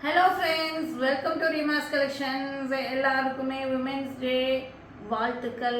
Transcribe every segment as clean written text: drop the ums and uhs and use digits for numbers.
Hello friends, welcome to Reema's collections. எல்லாருக்குமே women's day வாழ்த்துக்கள்.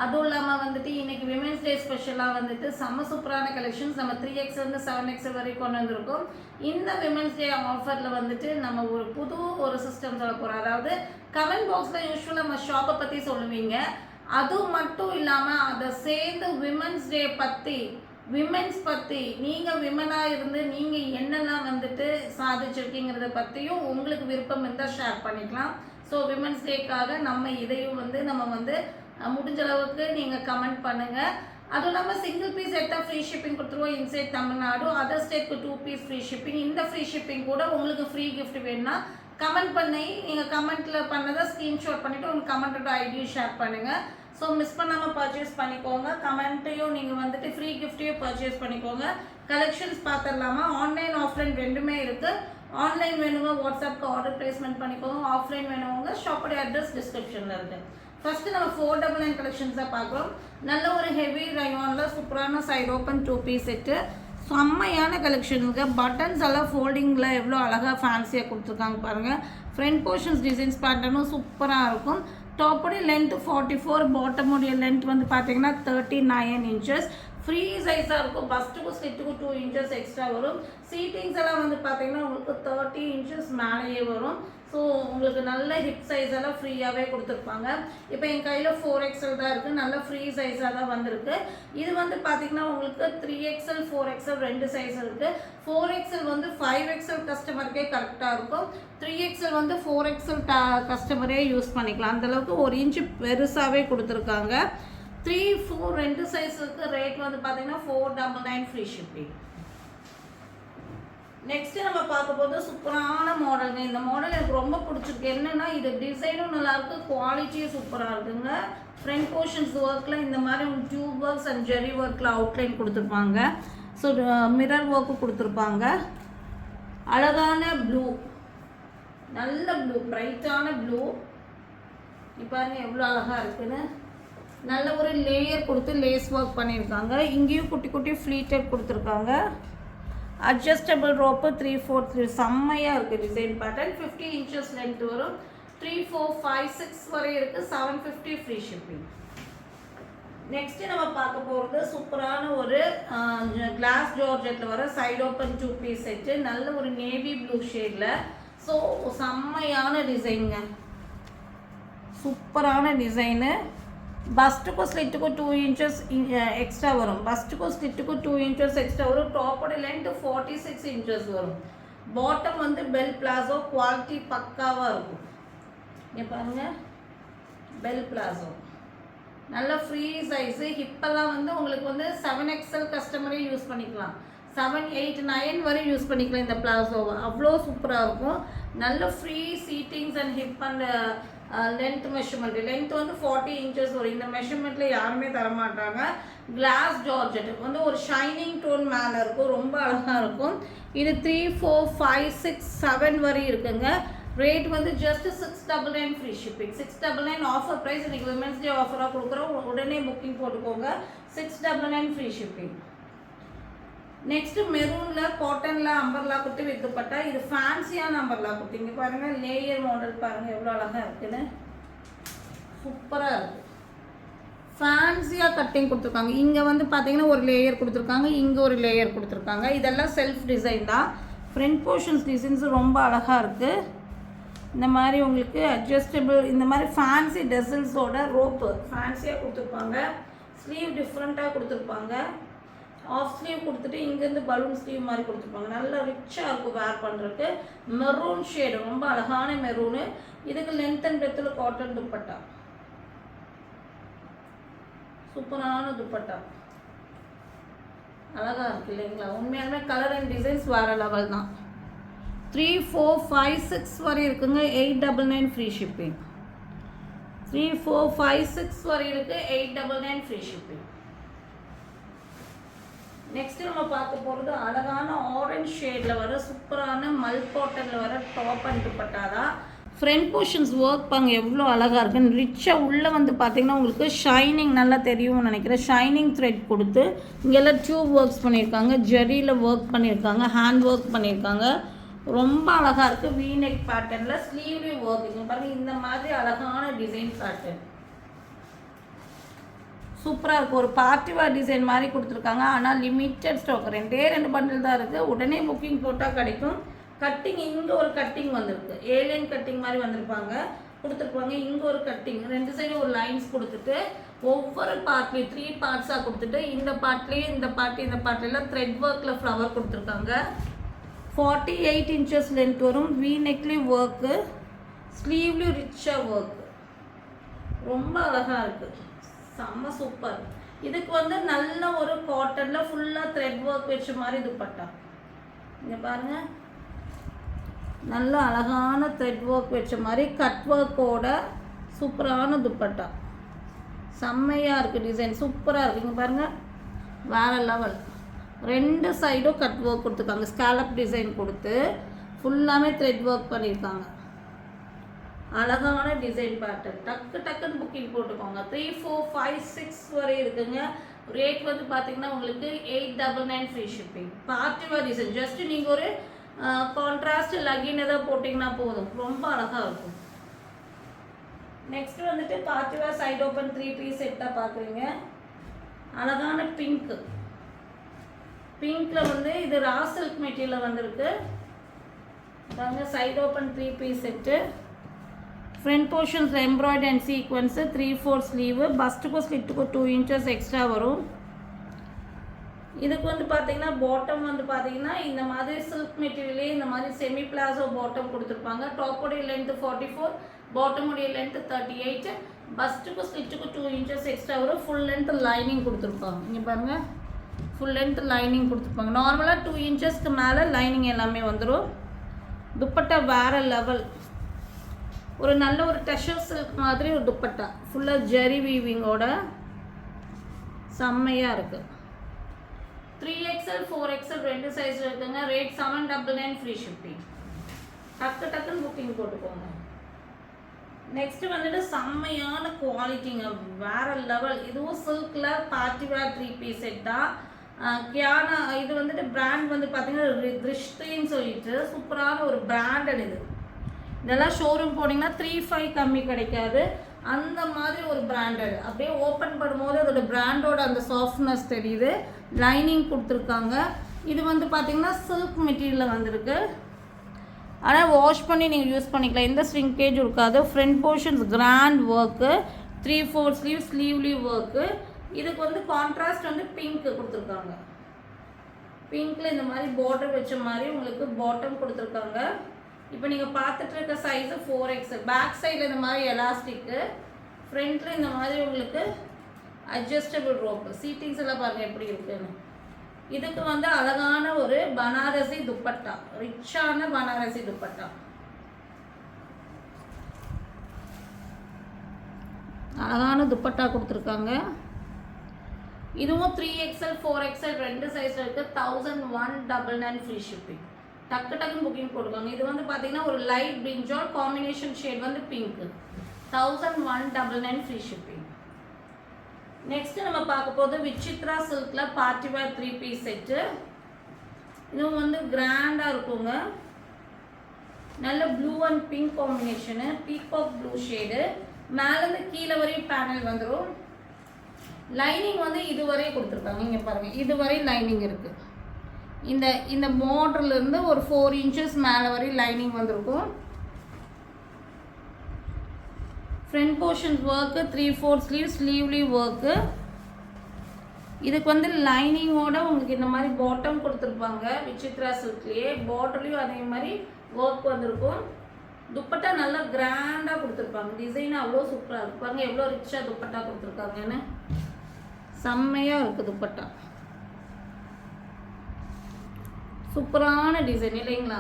அதுவும் இல்லாமல் வந்துட்டு இன்றைக்கி விமென்ஸ் டே ஸ்பெஷலாக வந்துட்டு செம்ம சூப்பரான கலெக்ஷன்ஸ் நம்ம 3X வந்து 7X வரைக்கும் கொண்டு வந்திருக்கோம். இந்த விமென்ஸ் டே ஆஃபரில் வந்துட்டு நம்ம ஒரு சிஸ்டம் சொல்ல போகிறோம். அதாவது கமெண்ட் பாக்ஸில் யூஸ்வலாக நம்ம ஷாப்பை பற்றி சொல்லுவீங்க. அது மட்டும் இல்லாமல் அதை சேர்ந்து விமென்ஸ் டே பற்றி விமென்ஸ் பற்றி நீங்கள் விமனாக இருந்து நீங்கள் என்னெல்லாம் வந்துட்டு சாதிச்சிருக்கீங்கிறத பற்றியும் உங்களுக்கு விருப்பம் இருந்தால் ஷேர் பண்ணிக்கலாம். ஸோ விமென்ஸ் டேக்காக நம்ம இதையும் நம்ம முடிஞ்ச அளவுக்கு நீங்கள் கமெண்ட் பண்ணுங்கள். அதுவும் இல்லாமல் சிங்கிள் பீஸ் எடுத்தால் ஃப்ரீ ஷிப்பிங் கொடுத்துருவோம் இன்சைட் தமிழ்நாடு. அதர் ஸ்டேட்க்கு 2 பீஸ் ஃப்ரீ ஷிப்பிங். இந்த ஃப்ரீ ஷிப்பிங் கூட உங்களுக்கு ஃப்ரீ கிஃப்ட் வேணும்னா கமெண்ட் பண்ணி நீங்கள் கமெண்ட்டில் பண்ணதை ஸ்க்ரீன்ஷாட் பண்ணிவிட்டு உங்கள் கமெண்ட்டோட ஐடியும் ஷேர் பண்ணுங்கள். ஸோ மிஸ் பண்ணாமல் பர்ச்சேஸ் பண்ணிக்கோங்க. கமெண்ட்டையும் நீங்கள் வந்துட்டு ஃப்ரீ கிஃப்ட்டையும் பர்ச்சேஸ் பண்ணிக்கோங்க. கலெக்ஷன்ஸ் பார்த்துடலாமா? ஆன்லைன் ஆஃப்லைன் ரெண்டுமே இருக்குது. ஆன்லைன் வேணுங்க வாட்ஸ்அப்க்கு ஆர்டர் ப்ளேஸ்மெண்ட் பண்ணிக்கோங்க. ஆஃப்லைன் வேணுங்க ஷாப்போடைய அட்ரஸ் டிஸ்கிரிப்ஷனில் இருக்குது. ஃபஸ்ட்டு நம்ம 499 கலெக்ஷன்ஸாக பார்க்குறோம். நல்ல ஒரு ஹெவி ரயானில் சூப்பரான சைடு ஓப்பன் 2 பீஸ் செட்டு. செம்மையான கலெக்ஷனுங்க. பட்டன்ஸ் எல்லாம் ஃபோல்டிங்கில் எவ்வளோ அழகாக ஃபேன்சியாக கொடுத்துருக்காங்க பாருங்கள். ஃப்ரண்ட் போர்ஷன்ஸ் டிசைன்ஸ் பேட்டர்னும் சூப்பராக இருக்கும். டாப்போடைய லென்த் 44, பாட்டமுடைய லென்த் வந்து பார்த்தீங்கன்னா 39 inches. ஃப்ரீ சைஸாக இருக்கும். பஸ்ட்டுக்கும் ஸ்லிட்டுக்கும் 2 inches எக்ஸ்ட்ரா வரும். சீட்டிங்ஸ் எல்லாம் வந்து பார்த்தீங்கன்னா உங்களுக்கு 30 inches மேலேயே வரும். ஸோ உங்களுக்கு நல்ல ஹிப் சைஸ் எல்லாம் ஃப்ரீயாகவே கொடுத்துருப்பாங்க. இப்போ என் கையில் 4XL தான் இருக்குது. நல்ல ஃப்ரீ சைஸாக தான் வந்திருக்கு. இது வந்து பார்த்திங்கன்னா உங்களுக்கு 3XL 4XL ரெண்டு சைஸ் இருக்குது. 4XL வந்து 5XL கஸ்டமருக்கே கரெக்டாக இருக்கும். 3XL வந்து 4XL கஸ்டமரே யூஸ் பண்ணிக்கலாம். அந்தளவுக்கு 1 inch பெருசாகவே கொடுத்துருக்காங்க. 3, 4 ரெண்டு சைஸுக்கு ரேட் வந்து பார்த்திங்கன்னா 499 ஃப்ரீ ஷிப்பிங். நெக்ஸ்ட்டு நம்ம பார்க்க போது சூப்பரான மாடலுங்க. இந்த மாடல் எனக்கு ரொம்ப பிடிச்சிருக்கு. என்னென்னா இது டிசைனும் நல்லாயிருக்கு, குவாலிட்டியும் சூப்பராக இருக்குங்க. ஃப்ரண்ட் போர்ஷன்ஸ் ஒர்க்கில் இந்த மாதிரி டியூப் ஒர்க்ஸ் அண்ட் ஜெரி ஒர்க்கில் அவுட்லைன் கொடுத்துருப்பாங்க. ஸோ மிரர் ஒர்க்கு கொடுத்துருப்பாங்க. அழகான ப்ளூ, நல்ல ப்ளூ, பிரைட்டான ப்ளூ. இப்போ எவ்வளோ அழகாக இருக்குன்னு. நல்ல ஒரு லேயர் கொடுத்து லேஸ் ஒர்க் பண்ணியிருக்காங்க. இங்கேயும் குட்டி குட்டி ஃப்ளீட்டட் கொடுத்துருக்காங்க. அட்ஜஸ்டபிள் ரோப்பு 3/4 செம்மையாக இருக்குது டிசைன் பேட்டர்ன். 50 inches லென்த் வரும். 3, 4, 5, 6 வரை இருக்குது. 750 ஃப்ரீ ஷிப்பிங். நெக்ஸ்ட்டு நம்ம பார்க்க போகிறது சூப்பரான ஒரு கிளாஸ் ஜார்ஜெட்டில் வர சைடு ஓப்பன் 2 பீஸ் செட்டு. நல்ல ஒரு நேவி ப்ளூ ஷேடில். ஸோ செம்மையான டிசைனுங்க, சூப்பரான டிசைனு. பஸ்ட்டுக்கும் ஸ்லிட்டுக்கும் 2 inches எக்ஸ்ட்ரா வரும். பஸ்ட்டுக்கும் ஸ்லிட்டுக்கும் 2 inches எக்ஸ்ட்ரா வரும். டாப்போட லென்த்து 46 inches வரும். பாட்டம் வந்து பெல் பிளாசோ, குவாலிட்டி பக்காவாக இருக்கும். இங்கே பாருங்கள், பெல் பிளாசோ நல்ல ஃப்ரீ சைஸு. ஹிப்பெல்லாம் வந்து உங்களுக்கு வந்து 7XL கஸ்டமரே யூஸ் பண்ணிக்கலாம். 7, 8, 9 வரை யூஸ் பண்ணிக்கலாம் இந்த பிளாசோவை. அவ்வளோ சூப்பராக இருக்கும். நல்ல free sittings and hip and length measurement. Length வந்து 40 inches வரும். இந்த மெஷர்மெண்ட்டில் யாருமே தரமாட்டாங்க. கிளாஸ் ஜார்ஜெட் வந்து ஒரு ஷைனிங் டோன் மேலே இருக்கும். ரொம்ப அழகாக இருக்கும். இது 3, 4, 5, 6, 7 வரை இருக்குங்க. ரேட் வந்து just 699 free shipping. 699 offer price. இன்றைக்கி விமென்ஸ் டே ஆஃபராக கொடுக்குறோம். உடனே புக்கிங் போட்டுக்கோங்க. 699 ஃப்ரீ ஷிப்பிங். நெக்ஸ்ட்டு மெரூனில் காட்டனில் அம்பர்லா குட்டி வித்துப்பட்டா. இது ஃபேன்சியான அம்பர்லா குட்டி. இங்கே பாருங்கள், லேயர் மாடல் பாருங்கள் எவ்வளோ அழகாக இருக்குதுன்னு. சூப்பராக இருக்குது. ஃபேன்சியாக கட்டிங் கொடுத்துருக்காங்க. இங்கே வந்து பார்த்தீங்கன்னா ஒரு லேயர் கொடுத்துருக்காங்க, இங்கே ஒரு லேயர் கொடுத்துருக்காங்க. இதெல்லாம் செல்ஃப் டிசைன் தான். ஃப்ரண்ட் போர்ஷன்ஸ் டிசைன்ஸ் ரொம்ப அழகாக இருக்குது. இந்த மாதிரி உங்களுக்கு அட்ஜஸ்டபிள், இந்த மாதிரி ஃபேன்சி டெசல்ஸோட ரோப்பு ஃபேன்சியாக கொடுத்துருப்பாங்க. ஸ்லீவ் டிஃப்ரெண்ட்டாக கொடுத்துருப்பாங்க. ஆஃப் ஸ்லீவ் கொடுத்துட்டு இங்கேருந்து பலூன் ஸ்லீவ் மாதிரி கொடுத்துருப்பாங்க. நல்லா ரிச்சாக இருக்கும் வேர் பண்ணுறதுக்கு. மெரூன் ஷேடு, ரொம்ப அழகான மெரூனு. இதுக்கு லென்த் அண்ட் பிரெத்தில் காட்டன் துப்பட்டா, சூப்பரான துப்பட்டா, அழகாக இருக்குது இல்லைங்களா? உண்மையாலுமே கலர் அண்ட் டிசைன்ஸ் வேறு லெவல் தான். 3, 4, 5, 6 வரை இருக்குங்க. 899 ஃப்ரீ ஷிப்பிங். 3, 4, 5, 6 வரை இருக்குது. 899 ஃப்ரீ ஷிப்பிங். நெக்ஸ்ட்டு நம்ம பார்க்க போகிறது அழகான ஆரஞ்ச் ஷேடில் வர சூப்பரான மல் காட்டனில் வர டாப் அண்ட் துப்பட்டா தான். ஃப்ரண்ட் போர்ஷன்ஸ் ஒர்க் பாங்க எவ்வளோ அழகாக இருக்குன்னு. ரிச்சாக உள்ளே வந்து பார்த்திங்கன்னா உங்களுக்கு ஷைனிங் நல்லா தெரியும்னு நினைக்கிறேன். ஷைனிங் த்ரெட் கொடுத்து இங்கெல்லாம் டியூப் ஒர்க்ஸ் பண்ணியிருக்காங்க, ஜெரியில் ஒர்க் பண்ணியிருக்காங்க, ஹேண்ட் ஒர்க் பண்ணியிருக்காங்க. ரொம்ப அழகாக இருக்குது. வீநெக் பேட்டர்னில் ஸ்லீவ்லேயும் ஒர்க்குங்க பாருங்கள். இந்த மாதிரி அழகான டிசைன் பேட்டர்ன் சூப்பராக இருக்குது. ஒரு பார்ட்டி வேர் டிசைன் மாதிரி கொடுத்துருக்காங்க. ஆனால் லிமிட்டட் ஸ்டாக், 2 பண்டில் தான் இருக்குது. உடனே புக்கிங் போட்டால் கிடைக்கும். கட்டிங் இங்கே ஒரு கட்டிங் வந்திருக்கு, ஏலியன் கட்டிங் மாதிரி வந்திருப்பாங்க கொடுத்துருப்பாங்க. இங்கே ஒரு கட்டிங், 2 சைடும் ஒரு லைன்ஸ் கொடுத்துட்டு ஒவ்வொரு பார்ட்லேயும் 3 பார்ட்ஸாக கொடுத்துட்டு இந்த பார்ட்லேயும் இந்த பார்ட்லாம் த்ரெட் ஒர்க்கில் ஃப்ளவர் கொடுத்துருக்காங்க. 48 இன்ச்சஸ் லென்த் வரும். வீ நெக்லேயும் ஒர்க்கு, ஸ்லீவ்லேயும் ரிச்சாக ஒர்க்கு, ரொம்ப அழகாக இருக்குது. செம்ம சூப்பர். இதுக்கு வந்து நல்ல ஒரு காட்டனில் ஃபுல்லாக த்ரெட் ஒர்க் வச்ச மாதிரி துப்பட்டா. இங்கே பாருங்கள், நல்ல அழகான த்ரெட் ஒர்க் வச்ச மாதிரி கட் ஒர்க்கோட சூப்பரான துப்பட்டா. செம்மையாக இருக்குது. டிசைன் சூப்பராக இருக்குது. இங்கே பாருங்கள், வேறு லெவல். 2 சைடும் கட் ஒர்க் கொடுத்துருக்காங்க. ஸ்கேலப் டிசைன் கொடுத்து ஃபுல்லாமே த்ரெட் ஒர்க் பண்ணியிருக்காங்க. அழகான டிசைன் பேட்டர்ன். டக்குன்னு புக்கிங் போட்டுக்கோங்க. 3, 4, 5, 6 வரை இருக்குங்க. ரேட் வந்து பார்த்தீங்கன்னா உங்களுக்கு 899 free shipping. Party wear design. Just நீங்கள் ஒரு கான்ட்ராஸ்ட் லகின் எதாவது போட்டிங்கன்னா போதும், ரொம்ப அழகாக இருக்கும். நெக்ஸ்ட் வந்துட்டு party wear side open 3 piece செட்டாக பார்க்குறீங்க. அழகான பிங்க்கு. பிங்க்கில் வந்து இது ரா சில்க் மெட்டீரியலில் வந்திருக்கு பாருங்க. Side open 3 piece set. Front portions embroidered and sequins, 3/4 sleeve. பஸ்ட்டுக்கும் ஸ்லிட்டுக்கும் 2 இன்ச்சஸ் எக்ஸ்ட்ரா வரும். இதுக்கு வந்து பார்த்தீங்கன்னா பாட்டம் வந்து பார்த்தீங்கன்னா இந்த மாதிரி சில்க் மெட்டீரியலே இந்த மாதிரி செமி பிளாசோ பாட்டம் கொடுத்துருப்பாங்க. டாப்போடைய லென்த்து 44, பாட்டமுடைய லென்த்து 38. பஸ்ட்டுக்கும் ஸ்லிட்டுக்கும் 2 இன்ச்சஸ் எக்ஸ்ட்ரா வரும். ஃபுல் லென்த் லைனிங் கொடுத்துருப்பாங்க. இங்கே பாருங்கள், ஃபுல் லென்த் லைனிங் கொடுத்துருப்பாங்க. நார்மலாக 2 இன்ச்சஸ்க்கு மேலே லைனிங் எல்லாமே வந்துடும். துப்பட்டா வேறு லெவல். ஒரு நல்ல ஒரு டஷர் சில்க் மாதிரி ஒரு துப்பட்டா, ஃபுல்லாக ஜெரி வீவிங்கோட செம்மையாக இருக்குது. 3XL 4XL 2 சைஸ் இருக்குங்க. Rate 799 free shipping. டக்குன்னு புக்கிங் போட்டுக்கோங்க. நெக்ஸ்ட் வந்துட்டு செம்மையான குவாலிட்டிங்க, வேறு லெவல். இதுவும் சில்கில் பார்ட்டி வேர் 3 பீஸ் செட் தான். கியானா இது வந்துட்டு பிராண்ட் வந்து பார்த்தீங்கன்னா ரிஷ்டின்னு சொல்லிட்டு சூப்பரான ஒரு பிராண்டட். இதெல்லாம் ஷோரூம் போனீங்கன்னா 3.5 கம்மி கிடைக்காது. அந்த மாதிரி ஒரு பிராண்டட். அப்படியே ஓப்பன் பண்ணும்போது அதோட பிராண்டோட அந்த சாஃப்ட்னஸ் தெரியுது. லைனிங் கொடுத்துருக்காங்க. இது வந்து பார்த்தீங்கன்னா சில்க் மெட்டீரியலில் வந்திருக்கு. ஆனால் வாஷ் பண்ணி நீங்கள் யூஸ் பண்ணிக்கலாம், எந்த ஸ்ரிங்கேஜ் இருக்காது. ஃப்ரண்ட் போர்ஷன்ஸ் கிராண்ட் ஒர்க்கு, 3/4 ஸ்லீவ்லி ஒர்க்கு. இதுக்கு வந்து கான்ட்ராஸ்ட் வந்து பிங்க் கொடுத்துருக்காங்க. பிங்க்கில் இந்த மாதிரி பார்டர் வச்ச மாதிரி உங்களுக்கு பாட்டம் கொடுத்துருக்காங்க. இப்போ நீங்கள் பார்த்துட்டு இருக்க சைஸு 4XL. பேக் சைடில் இந்த மாதிரி எலாஸ்டிக்கு, ஃப்ரண்ட்டில் இந்த மாதிரி உங்களுக்கு அட்ஜஸ்டபிள் ரோப்பு. சீட்டிங்ஸ் எல்லாம் பாருங்கள் எப்படி இருக்குன்னு. இதுக்கு வந்து அழகான ஒரு பனாரசி துப்பட்டா, ரிச்சான பனாரசி துப்பட்டா. அழகான துப்பட்டா கொடுத்துருக்காங்க. இதுவும் 3XL 4XL 2 சைஸில் இருக்குது. 1199 ஃப்ரீ ஷிப்பிங். டக்குன்னு புக்கிங் போட்டுக்கோங்க. இது வந்து பார்த்தீங்கன்னா ஒரு லைட் பிரிஞ்சால் காம்பினேஷன் ஷேட் வந்து பிங்க். 1199 free shipping. நெக்ஸ்ட் நம்ம பார்க்க போது விசித்ரா சில்கில் பார்ட்டி வேர் 3 பீஸ் செட்டு. இதுவும் வந்து கிராண்டாக இருக்குங்க. நல்ல blue and pink combination, peacock blue shade. மேலேருந்து கீழே வரையும் பேனல் வந்துடும். லைனிங் வந்து இதுவரை கொடுத்துருக்காங்க. இங்கே பாருங்கள், இதுவரை லைனிங் இருக்குது. இந்த பார்டர்லேருந்து ஒரு 4 இன்ச்சஸ் மேலே வரை லைனிங் வந்திருக்கும். ஃப்ரண்ட் போர்ஷன்ஸ் ஒர்க்கு, 3/4 ஸ்லீவ்லி ஒர்க்கு. இதுக்கு வந்து லைனிங்கோட உங்களுக்கு இந்த மாதிரி பாட்டம் கொடுத்துருப்பாங்க. விசித்ரா சில்க்லேயே பார்டர்லேயும் அதே மாதிரி ஒர்க் வந்திருக்கும். துப்பட்டா நல்லா கிராண்டாக கொடுத்துருப்பாங்க. டிசைன் அவ்வளோ சூப்பராக இருப்பாங்க. எவ்வளோ ரிச்சாக துப்பட்டா கொடுத்துருக்காங்கன்னு செம்மையாக இருக்குது. துப்பட்டா சூப்பரான டிசைன் இல்லைங்களா?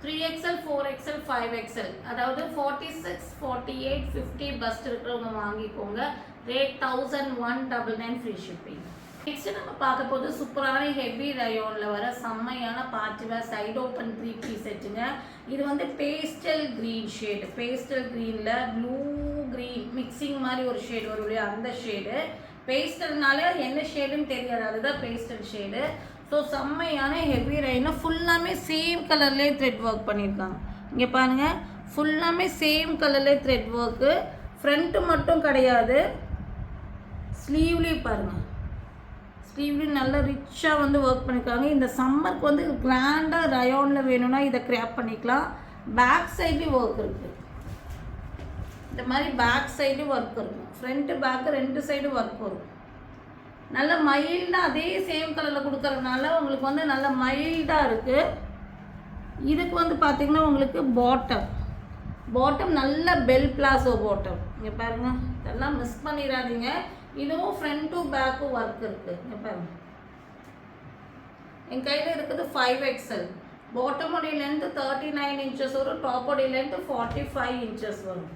3XL 4XL 5XL, அதாவது 46, 48, 50 பஸ்ட் இருக்கிறவங்க வாங்கிக்கோங்க. Rate 1199 free shipping. நெக்ஸ்ட் நம்ம பார்க்க போது சூப்பரான ஹெவி ரயோனில் வர செம்மையான party wear side open 3 piece செட்டுங்க. இது வந்து பேஸ்டல் க்ரீன் ஷேடு. பேஸ்டல் க்ரீனில் ப்ளூ க்ரீன் மிக்சிங் மாதிரி ஒரு ஷேடு வரும் இல்லையா, அந்த ஷேடு. பேஸ்டல்னால என்ன ஷேடுன்னு தெரியாது, அதுதான் பேஸ்டல் ஷேடு. ஸோ செம்மையான ஹெவி ரெயின் ஃபுல்லாமே சேம் கலர்லேயே த்ரெட் ஒர்க் பண்ணியிருக்காங்க. இங்கே பாருங்கள், ஃபுல்லாமே சேம் கலர்லேயே த்ரெட் ஒர்க்கு. ஃப்ரண்ட்டு மட்டும் கிடையாது, ஸ்லீவ்லேயும் பாருங்கள், ஸ்லீவ்லேயும் நல்லா ரிச்சாக வந்து ஒர்க் பண்ணியிருக்காங்க. இந்த சம்மருக்கு வந்து கிராண்டாக ரயோனில் வேணும்னா இதை கிராப் பண்ணிக்கலாம். பேக் சைட்லேயும் ஒர்க் இருக்குது. இந்த மாதிரி பேக் சைடும் ஒர்க் இருக்கும், ஃப்ரண்ட்டு பேக்கு 2 சைடும் ஒர்க் வரும். நல்ல மைல்டாக அதே சேம் கலரில் கொடுக்கறதுனால உங்களுக்கு வந்து நல்ல மைல்டாக இருக்குது. இதுக்கு வந்து பார்த்திங்கன்னா உங்களுக்கு பாட்டம் நல்ல பெல் பிளாசோ பாட்டம். இங்கே பாருங்கள், இதெல்லாம் மிஸ் பண்ணிடாதீங்க. இதுவும் ஃப்ரண்ட் டு பேக்கும் ஒர்க் இருக்குது. இங்கே பாருங்கள், என் கையில் இருக்குது 5XL. பாட்டமோடைய லென்த்து 39 இன்ச்சஸ் வரும், டாப்போடைய லென்த்து 45 இன்ச்சஸ் வரும்.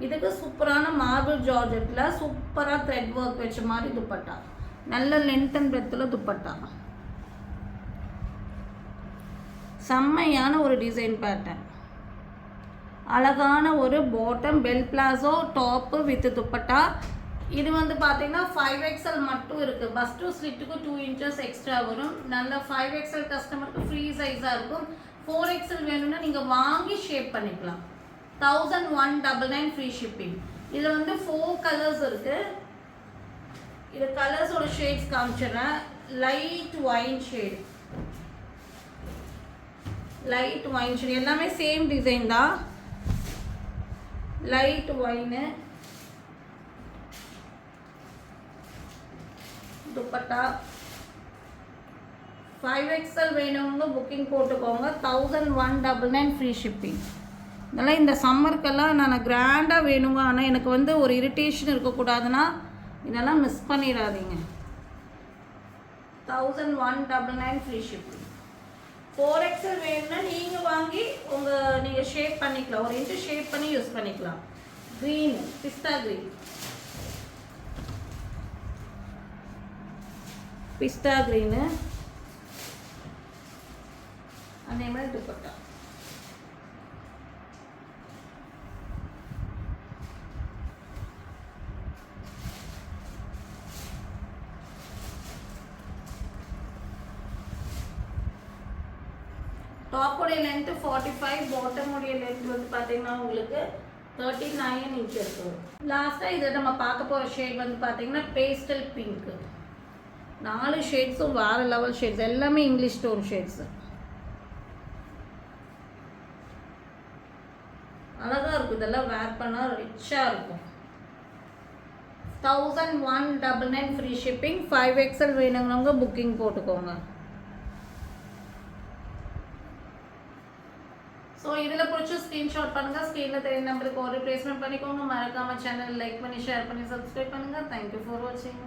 இதுக்கு சூப்பரான மார்பிள் ஜார்ஜெட்டில் சூப்பராக த்ரெட் ஒர்க் வச்ச மாதிரி துப்பட்டா, நல்ல லென்த் அண்ட் பிரெத்தில் துப்பட்டா, செம்மையான ஒரு டிசைன் பேட்டர்ன், அழகான ஒரு bottom bell palazzo top with dupatta. இது வந்து பார்த்தீங்கன்னா 5XL மட்டும் இருக்குது. பஸ் டு ஸ்லிட்டுக்கு 2 இன்ச்சஸ் எக்ஸ்ட்ரா வரும். நல்ல 5XL கஸ்டமருக்கு ஃப்ரீ சைஸாக இருக்கும். 4XL வேணும்னா நீங்கள் வாங்கி ஷேப் பண்ணிக்கலாம். 1199 ஃப்ரீ ஷிப்பிங். இதில் வந்து 4 கலர்ஸ் இருக்குது. இது கலர்ஸோட ஷேட்ஸ் காமிச்சிடுறேன். லைட் ஒயின் ஷேட், எல்லாமே சேம் டிசைன் தான். லைட் ஒயின்னு துப்பட்டா. 5XL வேணுங்க புக்கிங் போட்டுக்கோங்க. 1199 ஃப்ரீ ஷிப்பிங். இதெல்லாம் இந்த சம்மருக்கெல்லாம் நான் கிராண்டாக வேணுங்க, ஆனால் எனக்கு வந்து ஒரு இரிட்டேஷன் இருக்கக்கூடாதுன்னா இதெல்லாம் மிஸ் பண்ணிடாதீங்க. 1199 ஃப்ரீ ஷிப்பிங். 4XL வேணும்னா நீங்கள் வாங்கி நீங்கள் ஷேப் பண்ணிக்கலாம், 1 இன்ச்சு ஷேப் பண்ணி யூஸ் பண்ணிக்கலாம். க்ரீன், பிஸ்தா க்ரீனு அதே மாதிரி துப்பட்டா. டாப்போடைய லென்த்து 45, பாட்டமுடைய லென்த் வந்து பார்த்தீங்கன்னா உங்களுக்கு 39 இன்ச்சஸ் வரும். லாஸ்ட்டாக இதை நம்ம பார்க்க போகிற ஷேட் வந்து பார்த்தீங்கன்னா பேஸ்டல் பிங்க்கு. 4 ஷேட்ஸும் வேறு லெவல் ஷேட்ஸ், எல்லாமே இங்கிலீஷ் டோன் ஷேட்ஸு. அழகாக இருக்கும், இதெல்லாம் வேர் பண்ணால் ரிச்சாக இருக்கும். 1199 ஃப்ரீ ஷிப்பிங். 5XL வேணுங்கிறவங்க புக்கிங் போட்டுக்கோங்க. ஸோ இதில் பிடிச்சி ஸ்க்ரீன்ஷாட் பண்ணுங்கள். ஸ்க்ரீனில் தெரியும் நம்பருக்கு ஆர்டர் ப்ளேஸ்மெண்ட் பண்ணிக்கோங்க. மறக்காமல் சேனல் லைக் பண்ணி ஷேர் பண்ணி சப்ஸ்கிரைப் பண்ணுங்கள். தேங்க்யூ ஃபார் வாட்சிங்.